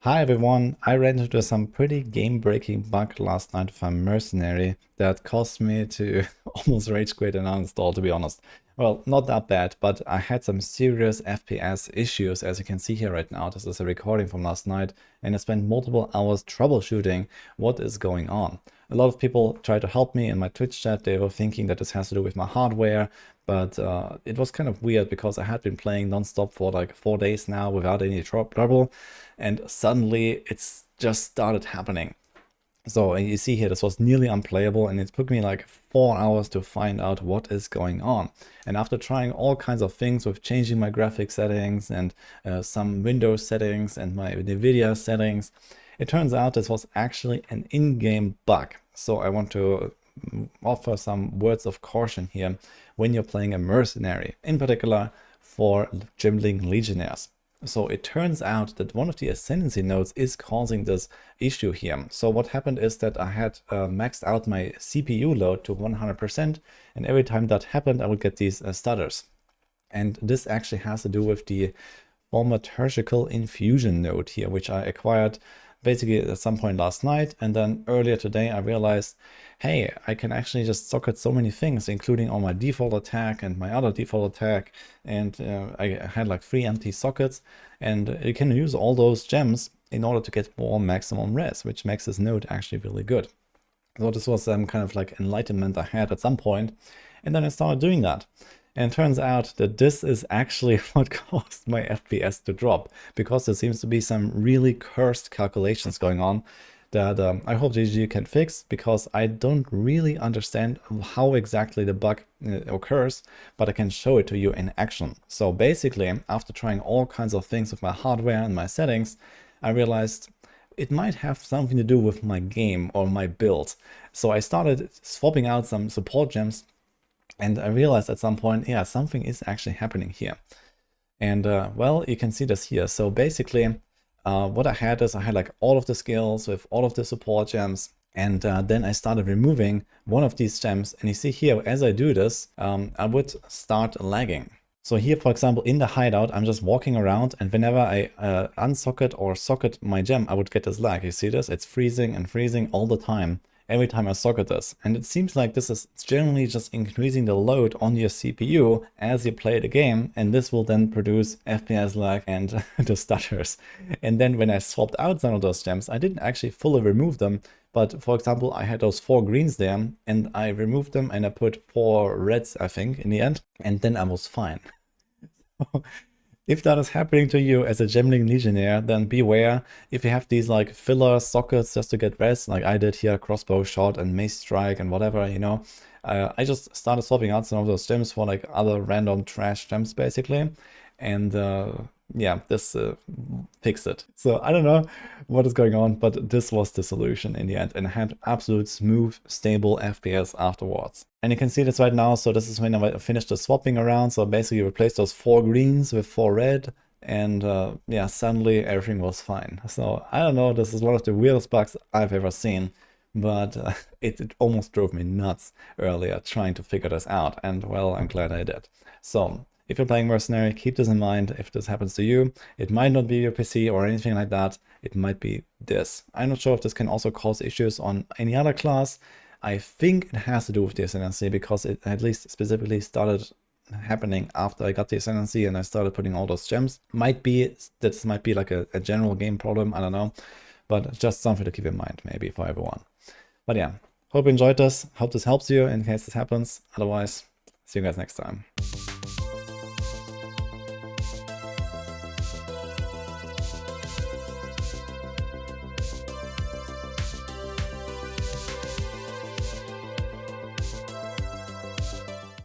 Hi everyone, I ran into some pretty game-breaking bug last night with a mercenary that caused me to almost rage quit and uninstall, to be honest. Well, not that bad, but I had some serious FPS issues, as you can see here right now. This is a recording from last night, and I spent multiple hours troubleshooting what is going on. A lot of people tried to help me in my Twitch chat. They were thinking that this has to do with my hardware, but it was kind of weird because I had been playing non-stop for like 4 days now without any trouble, and suddenly it's just started happening. So you see here, this was nearly unplayable, and it took me like 4 hours to find out what is going on. And after trying all kinds of things with changing my graphics settings and some Windows settings and my NVIDIA settings, it turns out this was actually an in-game bug. So I want to offer some words of caution here when you're playing a mercenary, in particular for Gimling Legionnaires. So it turns out that one of the ascendancy nodes is causing this issue here. So what happened is that I had maxed out my CPU load to 100%, and every time that happened, I would get these stutters. And this actually has to do with the thaumaturgical infusion node here, which I acquired basically at some point last night, and then earlier today I realized, hey, I can actually just socket so many things, including on my default attack and my other default attack, and I had like 3 empty sockets, and you can use all those gems in order to get more maximum res, which makes this node actually really good. So this was some kind of like enlightenment I had at some point, and then I started doing that. And it turns out that this is actually what caused my FPS to drop, because there seems to be some really cursed calculations going on that I hope GG can fix, because I don't really understand how exactly the bug occurs, but I can show it to you in action. So basically, after trying all kinds of things with my hardware and my settings, I realized it might have something to do with my game or my build. So I started swapping out some support gems, and I realized at some point, yeah, something is actually happening here. And well, you can see this here. So basically, what I had is I had like all of the skills with all of the support gems. And then I started removing one of these gems. And you see here, as I do this, I would start lagging. So here, for example, in the hideout, I'm just walking around, and whenever I unsocket or socket my gem, I would get this lag. You see this? It's freezing and freezing all the time every time I socket this. And it seems like this is generally just increasing the load on your CPU as you play the game, and this will then produce FPS lag and the stutters. And then when I swapped out some of those gems, I didn't actually fully remove them, but for example, I had those 4 greens there, and I removed them and I put 4 reds, I think, in the end, and then I was fine. If that is happening to you as a Gimling Legionnaire, then beware. If you have these like filler sockets just to get res, like I did here, crossbow shot and mace strike and whatever, you know, I just started swapping out some of those gems for like other random trash gems basically. And yeah, this fixed it. So I don't know what is going on, but this was the solution in the end, and I had absolute smooth, stable FPS afterwards. And you can see this right now. So this is when I finished the swapping around. So basically replaced those 4 greens with 4 red, and yeah, suddenly everything was fine. So I don't know, this is one of the weirdest bugs I've ever seen, but it almost drove me nuts earlier trying to figure this out, and well, I'm glad I did. So if you're playing Mercenary, keep this in mind. If this happens to you, it might not be your PC or anything like that. It might be this. I'm not sure if this can also cause issues on any other class. I think it has to do with the ascendancy, because it at least specifically started happening after I got the ascendancy and I started putting all those gems. Might be that this might be like a general game problem, I don't know, but just something to keep in mind maybe for everyone. But yeah, hope you enjoyed this. Hope this helps you in case this happens. Otherwise, see you guys next time.